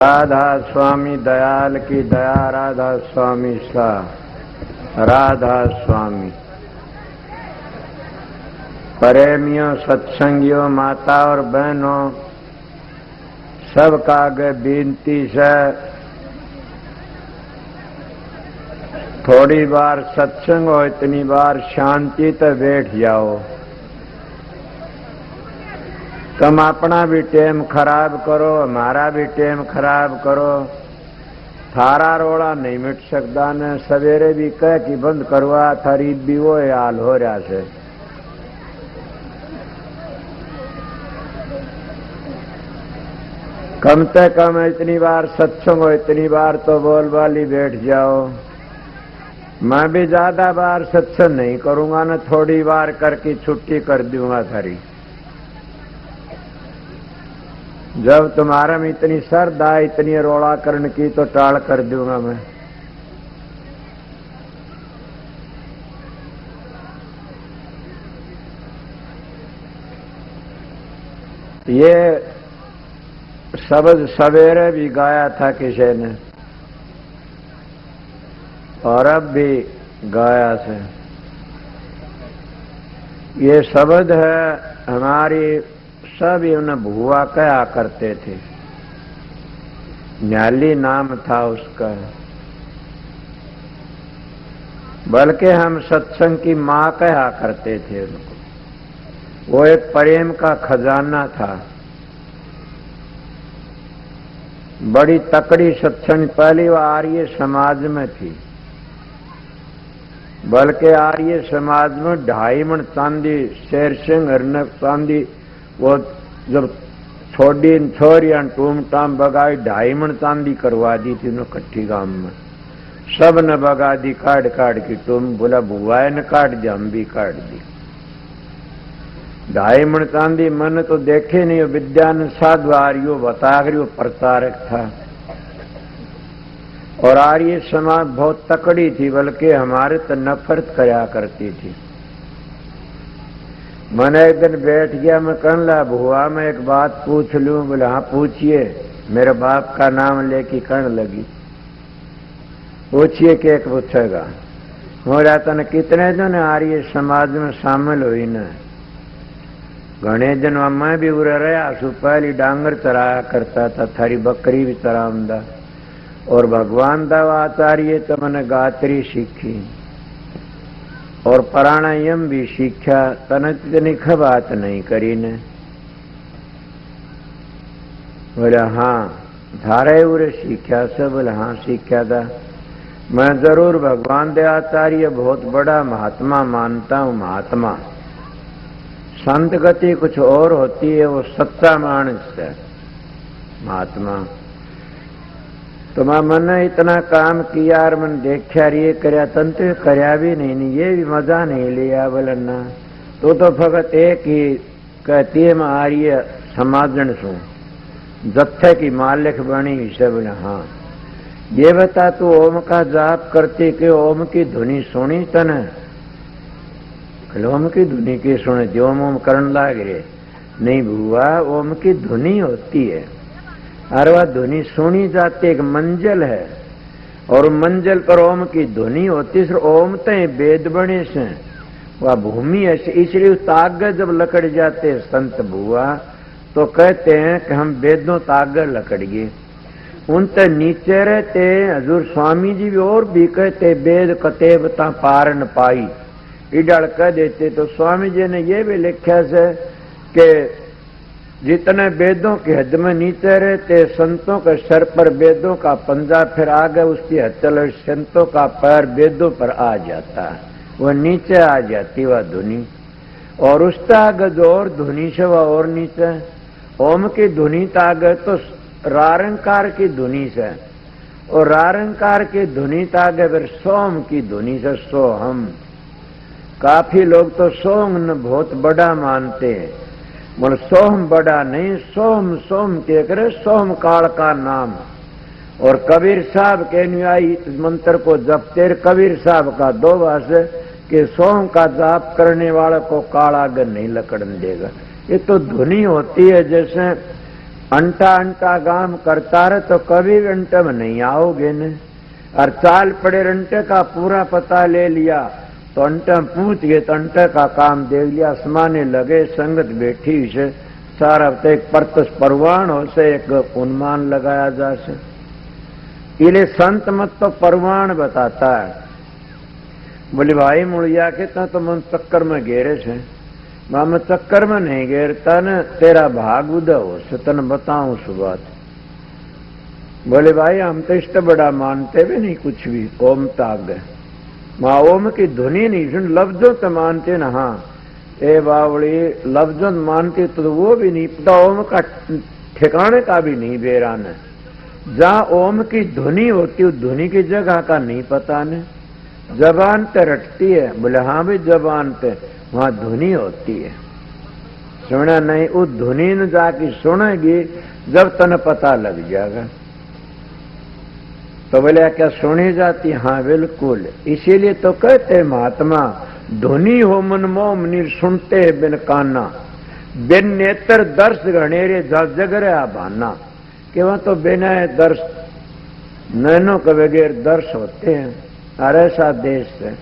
राधा स्वामी दयाल की दया, राधा स्वामी सा, राधा स्वामी। प्रेमियों, सत्संगियों, माता और बहनों, सबका आगे विनती से थोड़ी बार सत्संग हो, इतनी बार शांति तो बैठ जाओ। तुम अपना भी टेम खराब करो, हमारा भी टेम खराब करो, थारा रोड़ा नहीं मिट सकता ने। सवेरे भी कह कि बंद करवा, थारी भी वो हाल हो रहा से। कम से कम इतनी बार सत्संग हो, इतनी बार तो बोल वाली बैठ जाओ। मैं भी ज्यादा बार सत्संग नहीं करूंगा ना, थोड़ी बार करके छुट्टी कर दूंगा थारी। जब तुम्हारा में इतनी श्रद्धा, इतनी रोड़ा करने की, तो टाल कर दूंगा मैं। ये शब्द सवेरे भी गाया था किसी ने, और अब भी गाया से। ये शब्द है हमारी सब उन्हें भुआ कहा करते थे, न्याली नाम था उसका। बल्कि हम सत्संग की मां कहा करते थे उनको। वो एक प्रेम का खजाना था। बड़ी तकड़ी सत्संग पहली वो आर्य समाज में थी। बल्कि आर्य समाज में 2.5 मन चांदी, शेर सिंह हरनक चांदी, वो जब छोरियां टूम टाम बगाई 2.5 मन चांदी करवा दी थी उन्होंने कट्ठी गांव में। सब ने बगा दी, काट काट की टूम। बोला बुआए ने काट दी, हम भी काट दी। 2.5 मन चांदी मन तो देखे नहीं। विद्यान साधु आर्यो बतागरियो प्रचारक था। और आर्य समाज बहुत तकड़ी थी, बल्कि हमारे तो नफरत कराया करती थी। मैंने एक दिन बैठ गया, मैं कहने लगा भुआ मैं एक बात पूछ लूं। बोले हाँ पूछिए। मेरे बाप का नाम लेके कहने लगी पूछिए, क्या पूछेगा। हो रहा था कितने जन आर्य समाज में शामिल हुई न। घने जन मैं भी उरे रहा सु। पहली डांगर चराया करता था, थारी बकरी भी चरामदा। और भगवान दाव आचार्य तो मैंने गात्री सीखी और प्राणायाम भी सीखा। तने इतनी बात नहीं करी ने। बोले हाँ धारे उरे सीखा से। बोले हाँ सीखा था। मैं जरूर भगवान दे आचार्य बहुत बड़ा महात्मा मानता हूं। महात्मा संत गति कुछ और होती है, वो सच्चा मानस है महात्मा। तो मैंने इतना काम किया और मैंने देखा ये करया तन तो करया भी नहीं, ये भी मजा नहीं लिया। बोले ना तो फकत एक ही कहती है मैं आर्य समाजन सू, जत्थे की मालिक बनी इसे। बोले हाँ ये बता तू ओम का जाप करती कि ओम की धुनी सुनी तने। ओम की धुनी की सुने जो ओम करने लाग रहे नहीं बुआ, ओम की धुनी होती है और वह धुनी सुनी जाती एक मंजिल है, और मंजिल पर ओम की धुनी होती। सिर्फ ओम ते वेद बने से वह भूमि है। इसलिए तागे जब लकड़ जाते संत बुआ तो कहते हैं कि हम वेदों तागे लकड़ गए। उन ते नीचे रहते हजूर स्वामी जी भी और भी कहते वेद कतेबता पार न पाई, इडल कह देते। तो स्वामी जी ने ये भी लिखा से कि जितने वेदों के हद में नीचे रहते, संतों के सर पर वेदों का पंजा फिर आगे उसकी हथेली, संतों का पैर वेदों पर आ जाता है, वह नीचे आ जाती वह धुनी। और उससे आगे जो और धुनी से वह और नीचे। ओम की धुनी तो आगे तो रारंकार की धुनी से, और रारंकार की धुनी तो आगे फिर सोम की धुनी से सोहम। काफी लोग तो सोम न बहुत बड़ा मानते हैं। बोले सोम बड़ा नहीं, सोम सोम के करे, सोम काल का नाम। और कबीर साहब के अनुयायी इस मंत्र को जपते। कबीर साहब का दो वास कि सोम का जाप करने वाले को काल आगे नहीं लकड़न देगा। ये तो धुनी होती है, जैसे अंटा अंटा गाम करता रहे तो कभी भी अंटे में नहीं आओगे न। और चाल पड़े अंटे का पूरा पता ले लिया तो अंटे में पूछ गए तो अंटे का काम देख लिया। आसमाने लगे संगत बैठी से सारा एक परतस परवान हो से एक अनुमान लगाया जा से। इले संत मत तो परवान बताता है। बोले भाई मुड़िया के तो मन चक्कर में घेरे से। मैं चक्कर में नहीं घेरता न, तेरा भाग उदा हो से तन बताऊं सुबात। बोले भाई हम तो इष्ट बड़ा मानते भी नहीं कुछ भी। ओम ताग माँ ओम की ध्वनि नहीं सुन, लफ्जों तो मानते न। हाँ ए बावड़ी लफ्जों मानते तो वो भी नहीं पता, ओम का ठिकाने का भी नहीं बेरा न। जहाँ ओम की ध्वनि होती उस ध्वनि की जगह का नहीं पता न। जबान पे रटती है। बोले हाँ भी जबान पे वहां ध्वनि होती है। सुना नहीं, उस ध्वनि न जाके सुनेगी जब तन पता लग जाएगा। तो बोले क्या सुनी जाती? हाँ बिल्कुल। इसीलिए तो कहते महात्मा ध्वनि हो मन मोम निर सुनते बिन काना, बिन नेत्र दर्श घनेरे जगरे भाना। कि वहां तो बिना दर्श नैनों के बगैर दर्श होते हैं। और ऐसा देश है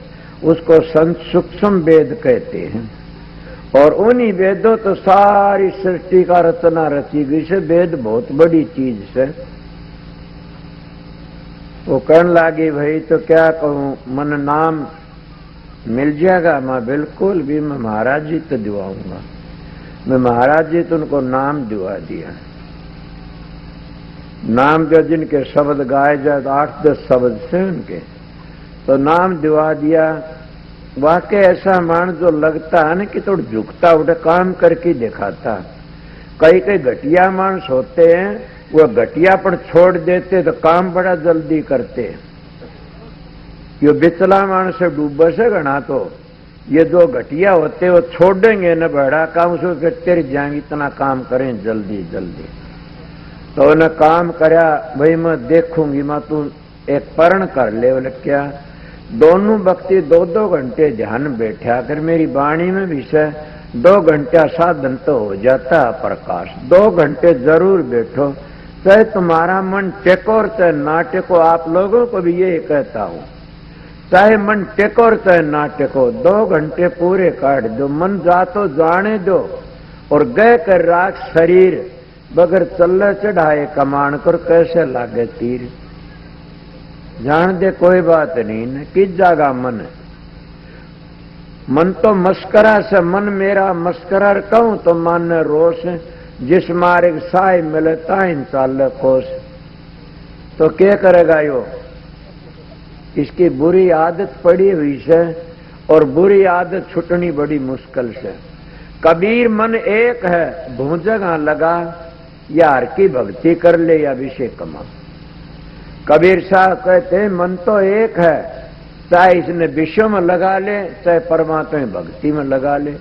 उसको संत सूक्ष्म वेद कहते हैं। और उन्हीं वेदों तो सारी सृष्टि का रचना रची गई से। वेद बहुत बड़ी चीज से। वो कहने लगी भाई तो क्या कहूं, मन नाम मिल जाएगा? मैं बिल्कुल भी, मैं महाराज जी तो दिवाऊंगा। मैं महाराज जी तो उनको नाम दिवा दिया। नाम जो जिनके शब्द गाए जाए 8-10 शब्द से उनके तो नाम दिवा दिया। वाकई ऐसा मान जो लगता है ना कि थोड़ा झुकता उठे काम करके दिखाता। कई कई घटिया मानस होते हैं, वो घटिया पर छोड़ देते तो काम बड़ा जल्दी करते। ये बिचला मानस से डूबे से गणा तो ये जो घटिया होते वो छोड़ेंगे न बड़ा काम, उसको फिर तेरे जाएंगे इतना काम करें जल्दी जल्दी। तो उन्हें काम करया, भाई मैं देखूंगी, मैं तू एक परण कर ले। बोले क्या? दोनों वक्ति 2-2 घंटे ध्यान बैठा कर मेरी वाणी में विषय 2 घंटा साधन तो हो जाता प्रकाश। 2 घंटे जरूर बैठो, चाहे तुम्हारा मन टेको और चाहे ना टेको। आप लोगों को भी ये कहता हूं, चाहे मन टेको और चाहे ना टेको 2 घंटे पूरे काट दो। मन जा तो जाने दो और गए कर राख शरीर बगैर चल चढ़ाए कमान कर कैसे लागे तीर। जान दे कोई बात नहीं न, किस जगह मन है? मन तो मस्करा से, मन मेरा मस्करा कहूं तो मन रोष। जिस मार्ग साय मिलता इन चाल कोस। तो क्या करेगा यो? इसकी बुरी आदत पड़ी हुई से और बुरी आदत छुटनी बड़ी मुश्किल से। कबीर मन एक है, भूजगा लगा या हर की भक्ति कर ले या विषय कमा। कबीर साहब कहते हैं मन तो एक है, चाहे इसने विश्व में लगा ले चाहे परमात्मा भक्ति में लगा ले।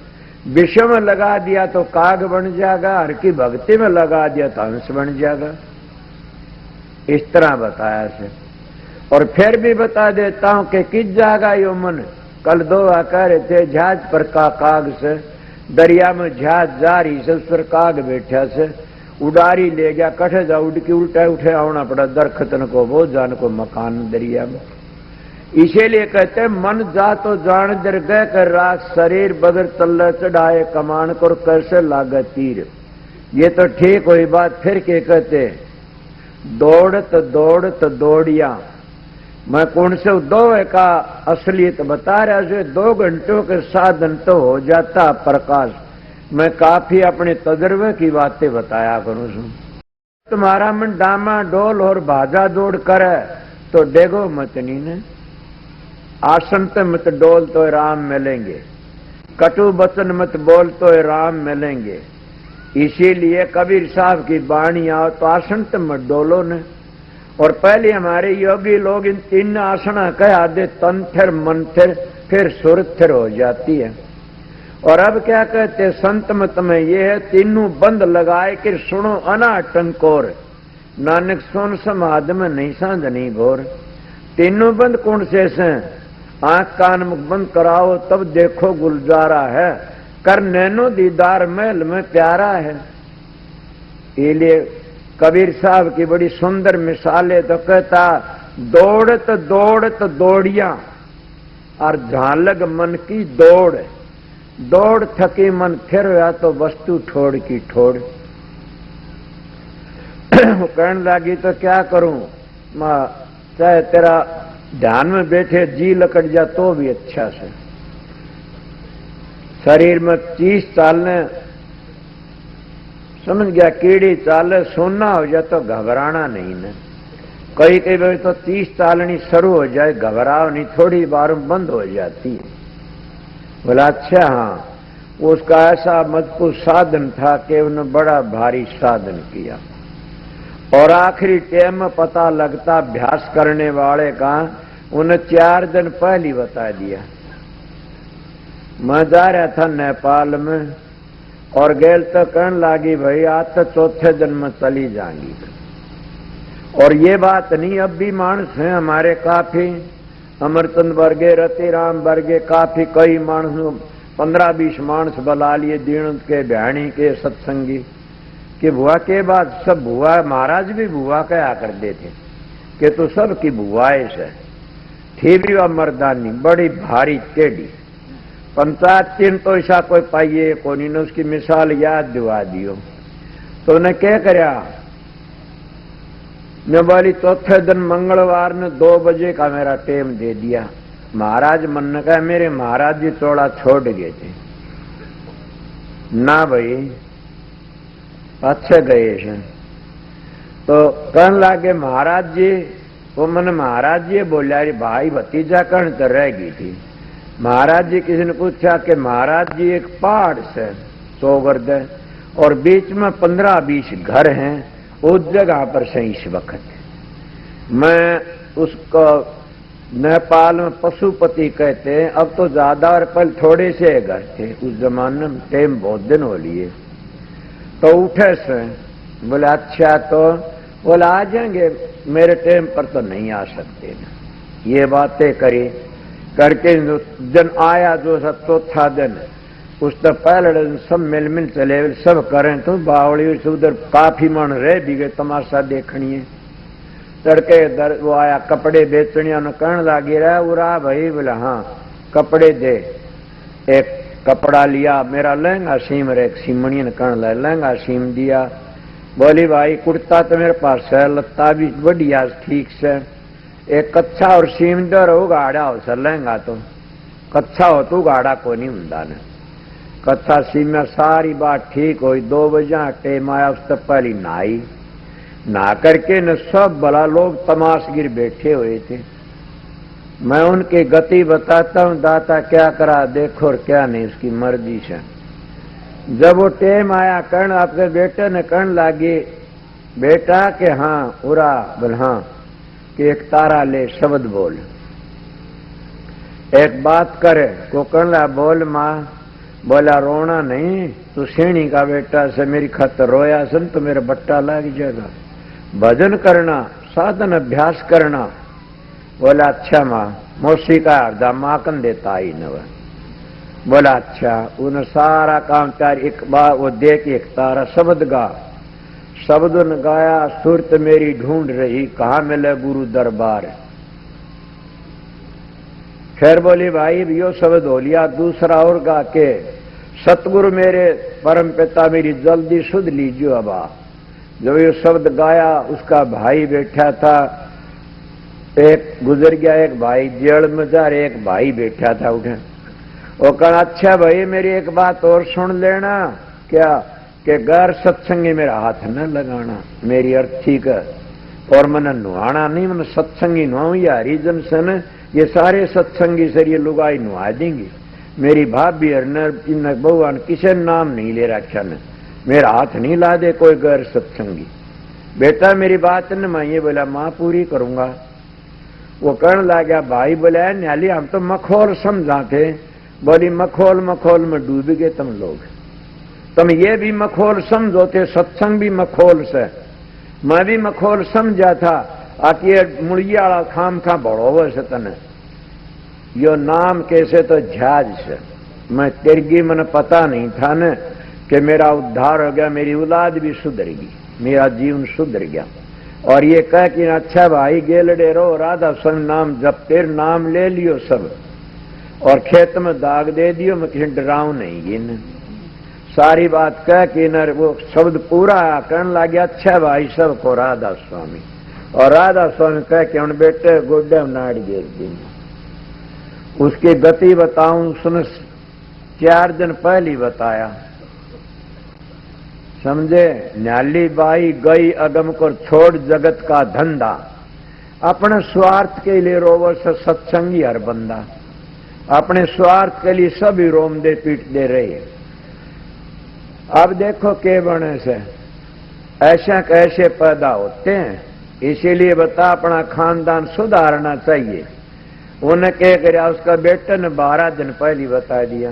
विश्व में लगा दिया तो काग बन जाएगा, हर की भक्ति में लगा दिया तो हंस बन जाएगा। इस तरह बताया से। और फिर भी बता देता हूं कि किस जाएगा यो मन। कल 2 कह रहे थे जहाज पर का काग से, दरिया में जहाज जा रही से, उस पर काग बैठा से उडारी ले गया। कठे जा उड़ के उल्टा उठे आना पड़ा दरखतन को वो जान को मकान दरिया में। इसीलिए कहते मन जा तो जान दर गए कर राख शरीर बगैर तल्ले चढ़ाए कमान कर कैसे लागे तीर। ये तो ठीक हुई बात। फिर के कहते दौड़त दौड़िया। मैं कौन से 2 का असलियत बता रहा से 2 घंटों के साधन तो हो जाता प्रकाश। मैं काफी अपने तजर्बे की बातें बताया करूं। तुम्हारा मन डामा डोल और भाजा दौड़ करे तो डेगो मत नी ने। आसन पे मत डोल तो राम मिलेंगे, कटु वचन मत बोल तो राम मिलेंगे। इसीलिए कबीर साहब की वाणी आओ तो आसन पे मत डोलो ने। और पहले हमारे योगी लोग इन 3 आसना कह आदे, तन थिर मन थिर फिर सुर थिर हो जाती है। और अब क्या कहते संत मत में ये है, तीनों बंद लगाए कि सुनो अना टंकोर, नानक सुन समाध में नहीं सांझ नहीं घोर। तीनों बंद कौन से आंख कान मुख बंद कराओ तब देखो गुलजारा है, कर नैनो दीदार महल में प्यारा है। इसलिए कबीर साहब की बड़ी सुंदर मिसालें तो कहता, दौड़त दौड़त दौड़िया और झालग मन की दौड़, दौड़ थकी मन फिर हुआ तो वस्तु ठोड़ की ठोड़। कहने लगी तो क्या करूं, चाहे तेरा ध्यान में बैठे जी लकड़ जा तो भी अच्छा से, शरीर में 30 चालने, समझ गया, कीड़ी चाले सोना हो जाए तो घबराना नहीं न। कई कई बार तो 30 चालनी शुरू हो जाए, घबराओ नहीं, थोड़ी बार बंद हो जाती है। बोला अच्छा हाँ, उसका ऐसा मजबूत साधन था कि उन्होंने बड़ा भारी साधन किया, और आखिरी टाइम में पता लगता अभ्यास करने वाले का, उन्हें 4 दिन पहले बता दिया। मैं जा रहा था नेपाल में, और गेल तो कहने लगी भाई आज तो 4थे दिन में चली जाएंगी। और ये बात नहीं, अब भी मानस हैं हमारे काफी, अमरचंद वर्गे, रतिराम वर्गे, काफी कई मानस, 15-20 मानस बुला लिए दीन के, बहनी के, सत्संगी कि बुआ के बाद सब बुआ, महाराज भी बुआ कहा करते थे कि तू सब की बुआए से थी भी वह मर्दानी बड़ी भारी टेढ़ी। पंचायत तीन तो ऐसा कोई पाइए कोनी ने उसकी मिसाल याद दिवा दियो। तो उन्हें क्या करया, मैं बोली 4थे दिन मंगलवार ने 2 बजे का मेरा टाइम दे दिया। महाराज मन ने कहा मेरे महाराज जी थोड़ा छोड़ गए थे ना भाई, अच्छे गए हैं। तो कहने लगे महाराज जी, वो मैंने महाराज जी बोलिया भाई भतीजा कर्ण तो रह गई थी। महाराज जी किसी ने पूछा कि महाराज जी एक पहाड़ से 100 गर्द है और बीच में 15-20 घर हैं, उस जगह पर से इस वक्त मैं उसको नेपाल में पशुपति कहते हैं, अब तो ज्यादा और पहले थोड़े से घर थे, उस जमाने में टाइम बहुत दिन हो लिए। तो उठे से बोले अच्छा, तो बोला आ जाएंगे, मेरे टाइम पर तो नहीं आ सकते ना। ये बातें करी करके जन आया जो 4था दिन, उस तो पहले दिन सब मिल चले, सब करें तो बावड़ी से उधर काफी मन रह भी गए तमाशा देखनी। तड़के दर वो आया कपड़े बेचनिया ने कहने लगी रहा उरा भाई, बोला हाँ कपड़े दे। एक कपड़ा लिया, मेरा लहंगा सीम रे, एक सीमणी ने कहने लगा लहंगा सीम दिया। बोली भाई कुर्ता तो मेरे पास है, लत्ता भी बढ़िया ठीक से, एक कच्छा और सीम दो रहो गाड़ा हो सर, लहंगा तो कच्छा हो तो गाड़ा को नहीं हुंदा ने। कच्छा सीम में सारी बात ठीक हुई। 2 बजे टेम आया, उससे पहले नहा करके न सब बड़ा लोग तमाशगिर बैठे हुए थे। मैं उनकी गति बताता हूं, दाता क्या करा देखो और क्या नहीं, उसकी मर्जी से। जब वो टेम आया, कर्ण आपके बेटे ने कहने लगी बेटा के हाँ उरा, बोल हाँ कि एक तारा ले, शब्द बोल, एक बात करे को कहने लगा बोल माँ। बोला रोना नहीं, तू सीणी का बेटा से मेरी खातर रोया सन तो मेरा बट्टा लग जाएगा। भजन करना, साधन अभ्यास करना। बोला अच्छा माँ, मौसी का हरदा माकन देता ही न। बोला अच्छा, उन्हें सारा काम तार एक बार वो दे के एक तारा शब्द गा। शब्द ने गाया, सुरत मेरी ढूंढ रही कहाँ मिले गुरु दरबार। फिर बोली भाई यो शब्द हो लिया, दूसरा और गा के सतगुरु मेरे परम पिता मेरी जल्दी सुध लीजिए। अब जब ये शब्द गाया, उसका भाई बैठा था, एक गुजर गया, एक भाई जेल में जा, एक भाई बैठा था उठे। वो कहना अच्छा भाई मेरी एक बात और सुन लेना, क्या कि गैर सत्संगी मेरा हाथ न लगाना, मेरी अर्थ ठीक है, और मैंने नुहाना नहीं, मैंने सत्संगी नुहाऊं या हरिजन से न, ये सारे सत्संगी से ये लुगाई नुहा देंगी। मेरी भाभी इन भगवान किसी नाम नहीं ले रखा न, मेरा हाथ नहीं ला दे कोई गैर सत्संगी। बेटा मेरी बात न मानिए। बोला माँ पूरी करूंगा। वो कहने लगा भाई बोला न्याली हम तो मखौल समझा थे। बोली मखौल मखौल में डूब गए तुम लोग, तुम ये भी मखौल समझो थे, सत्संग भी मखौल से, मैं भी मखौल समझा था। आकि मुड़िया वाला खाम खा बड़ो से तने यो नाम कैसे तो झाज से, मैं तिरगी मन पता नहीं था न कि मेरा उद्धार हो गया, मेरी औलाद भी सुधरेगी। मेरा जीवन सुधर गया। और ये कह कि अच्छा भाई गेलड़े रो राधा स्वामी नाम जब तेर नाम ले लियो सब और खेत में दाग दे दियो, मैं किसी डराऊं नहीं गिन। सारी बात कह कि न वो शब्द पूरा कहने लग गया अच्छा भाई सबको राधा स्वामी। और राधा स्वामी कह के उन बेटे गोड्डे नाड़ गिर दी। उसकी गति बताऊं सुन, 4 दिन पहले बताया समझे। न्याली बाई गई अगम को छोड़ जगत का धंधा, अपने स्वार्थ के लिए रोवो से सत्संगी हर बंदा, अपने स्वार्थ के लिए सभी रोम दे पीट दे रहे। अब देखो के बने से ऐसा कैसे पैदा होते हैं, इसीलिए बता अपना खानदान सुधारना चाहिए। उन्हें क्या कराया, उसका बेटे ने 12 दिन पहले बता दिया।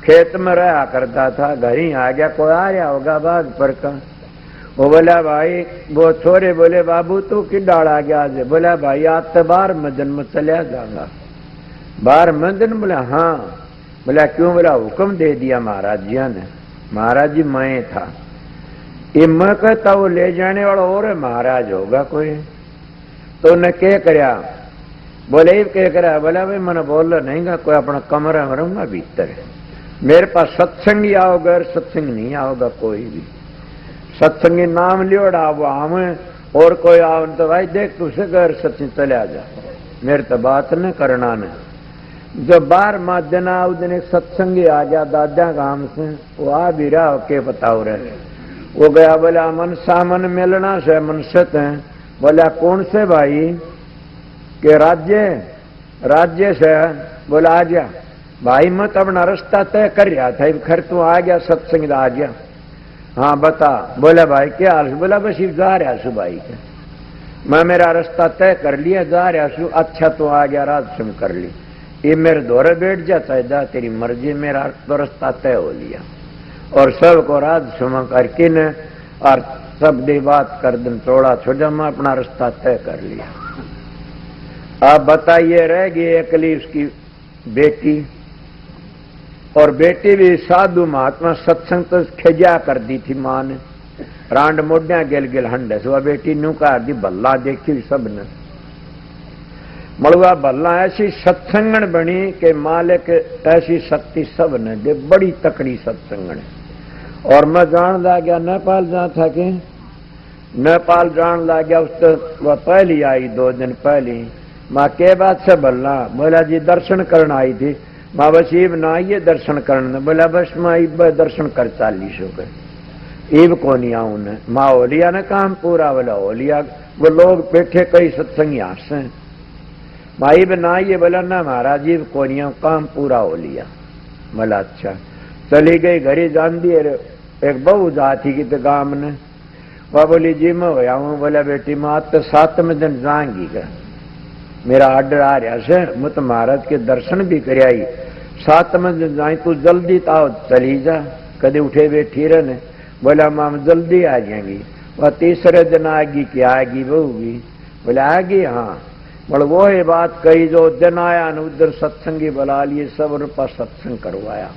खेत में रहा करता था, घर ही आ गया, कोई आ रहा होगा बाग पर का। वो बोला भाई, वो छोरे बोले बाबू तू कि डाल आ गया आज? बोला भाई आज तो 12 मदन में चलिया जाऊंगा। 12 मदन? बोला हाँ। बोला क्यों? बोला हुक्म दे दिया महाराज जी ने। महाराज जी मैं था, ये मैं कहता वो ले जाने वाला और महाराज होगा कोई। तो उन्हें क्या कराया? बोले क्या कराया? बोला भाई मैंने बोल नहीं गा, कोई अपना कमरा में रहूंगा भीतर, मेरे पास सत्संगी आओगे, सत्संग नहीं आओगा कोई भी। सत्संगी नाम लियोड़ा वो हमें और कोई आओ तो भाई देख तुझसे घर सत्संग चले आ जा, मेरे तो बात न करना ने। जो 12वां दिन उस दिन एक सत्संगी आ गया दादा गांव से, वो आ भी रहा के बताओ रहे। वो गया, बोला मन सामन मिलना से मनसत है। बोला कौन से भाई? के राज्य से। बोला आ जा भाई, मैं तो अपना रास्ता तय कर रहा था, खैर तू आ गया सत्संग आ गया। हाँ बता। बोला भाई क्या हाल? बोला बस जा रहा सु भाई के, मैं मेरा रास्ता तय कर लिया, जा रहा सु। अच्छा तू आ गया, राजसम कर ली, ये मेरे दौरे बैठ जाता है, जा तेरी मर्जी, मेरा तो रास्ता तय हो लिया। और सबको राजसम करके न और सब दे बात कर दिन तोड़ा छोड़ा, मैं अपना रास्ता तय कर लिया। अब बताइए रह गई अकेली उसकी बेटी, और बेटी भी साधु महात्मा सत्संग तो खिजा कर दी थी मां ने। रांड मोडिया गेल गेल हंडे से बेटी नू का दी भल्ला देखी सब ने। मलुआ भल्ला ऐसी सत्संगण बनी के मालिक ऐसी शक्ति सब ने दे, बड़ी तकड़ी सत्संगण। और मैं जान ला गया नेपाल जा था कि नेपाल जान ला गया, उस तो वह पहली आई 2 दिन पहले। माँ के बात से भल्ला? बोला जी दर्शन करना आई थी। माँ बस ईब ना आइए दर्शन करने। बोला बस मैं ईब दर्शन कर 40 हो गए, ईब को नहीं आऊं ने। माँ होलिया ने काम पूरा? बोला होलिया वो लोग बैठे कई सत्संगी हंसे। माँ ईब ना आइए? बोला ना महाराज ईब को नहीं आऊं, काम पूरा हो लिया। बोला अच्छा। चली गई घरी जान दी। एक बहू जाती की तो गांव ने, वह बोली जी मैं होया हूं। बोला बेटी मैं तो 7वें दिन जाऊंगी का, मेरा आर्डर आ रहा से, मैं तो महाराज के दर्शन भी कर आई। 7वें दिन जाए तू जल्दी तो चली जा, कदे उठे बैठी रहने। बोला मां जल्दी आ जाएंगी। वह 3रे दिन आएगी कि आएगी बहू भी? बोला आएगी हाँ। बोले वो ये बात कही जो दिन आया न उधर सत्संगी बुला लिए, सब रूपा सत्संग करवाया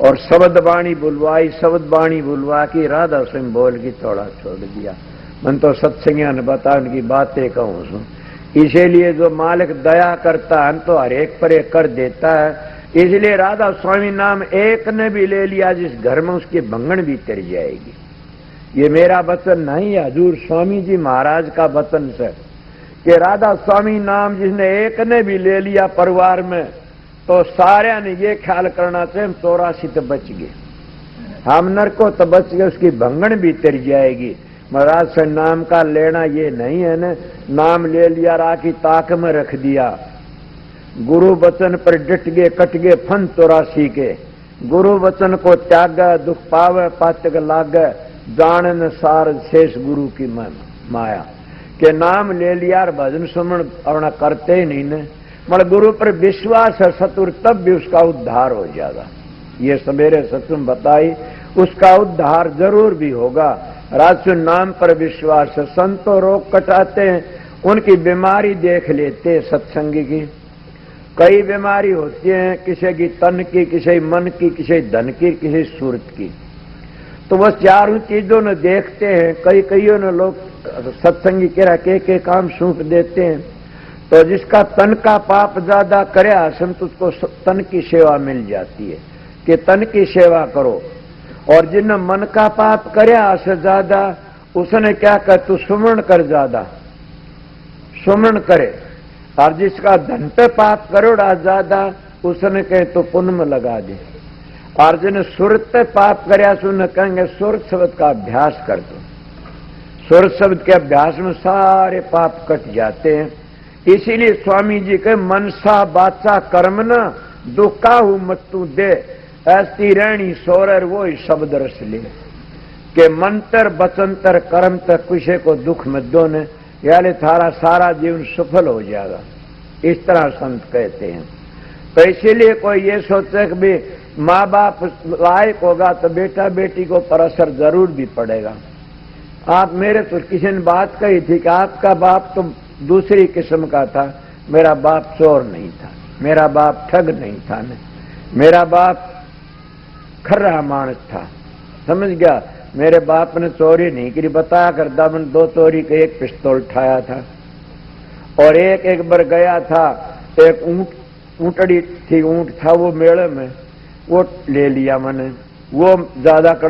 और शब्द बाणी बुलवाई, शब्द बाणी बुलवा की राधा सिंह बोल की थोड़ा छोड़ दिया। मन तो सत्संगियों ने बता उनकी बातें कहूं सुन। इसीलिए जो मालिक दया करता है तो हर एक पर एक कर देता है। इसलिए राधा स्वामी नाम एक ने भी ले लिया जिस घर में, उसकी भंगन भी तर जाएगी। ये मेरा वचन नहीं है, हजूर स्वामी जी महाराज का वचन से कि राधा स्वामी नाम जिसने एक ने भी ले लिया परिवार में, तो सारे ने ये ख्याल करना चाहिए 84 तो बच गए, हम नर को तो बच गए, उसकी भंगन भी तर जाएगी। महाराज से नाम का लेना ये नहीं है न, नाम ले लिया राखी ताक में रख दिया। गुरु वचन पर डट गए, कट गए फन 84 के। गुरु वचन को त्याग, दुख पावे पातक लाग, जानन सार शेष गुरु की माया। के नाम ले लिया और भजन सुमन अपना करते ही नहीं न, मगर गुरु पर विश्वास है सतुर, तब भी उसका उद्धार हो जाएगा। ये सवेरे सत्संग बताई, उसका उद्धार जरूर भी होगा। राजसु नाम पर विश्वास है। संतों रोग कटाते हैं, उनकी बीमारी देख लेते सत्संगी की। कई बीमारी होती है, किसी की तन की, किसी मन की, किसी धन की, किसी सूरत की। तो वो चारों चीजों ने देखते हैं। कईयों ने लोग सत्संगी के काम सौंप देते हैं। तो जिसका तन का पाप ज्यादा करे संत, उसको तन की सेवा मिल जाती है कि तन की सेवा करो। और जिन मन का पाप करे से ज्यादा, उसने क्या कर, तू सुमरण कर, ज्यादा सुमरण करे। और जिसका धन पे पाप करोड़ा ज्यादा, उसने कहे तो पुण्य में लगा दे। और जिन्हें सुरत पे पाप करे, उन्हें कहेंगे सुरत शब्द का अभ्यास कर दो। सुरत शब्द के अभ्यास में सारे पाप कट जाते हैं। इसीलिए स्वामी जी के मनसा बाचा कर्म न दुकाहु मत्तू दे, ऐसी रहनी सोरर वो ही शब्द रस ले। के मंत्र बचंतर कर्म तक किसी को दुख मत दो ने, यानी थारा सारा जीवन सफल हो जाएगा, इस तरह संत कहते हैं। तो इसीलिए कोई ये सोचे कि भी माँ बाप लायक होगा तो बेटा बेटी को पर असर जरूर भी पड़ेगा। आप, मेरे तो किसी ने बात कही थी कि आपका बाप तो दूसरी किस्म का था, मेरा बाप चोर नहीं था, मेरा बाप ठग नहीं था, मेरा बाप खर्रा मानस था, समझ गया। मेरे बाप ने चोरी नहीं की, बताया करता मैंने 2 चोरी के 1 पिस्तौल उठाया था। और एक बार गया था, एक ऊँटड़ी थी, ऊँट था वो मेले में, वो ले लिया मैंने, वो ज्यादा करना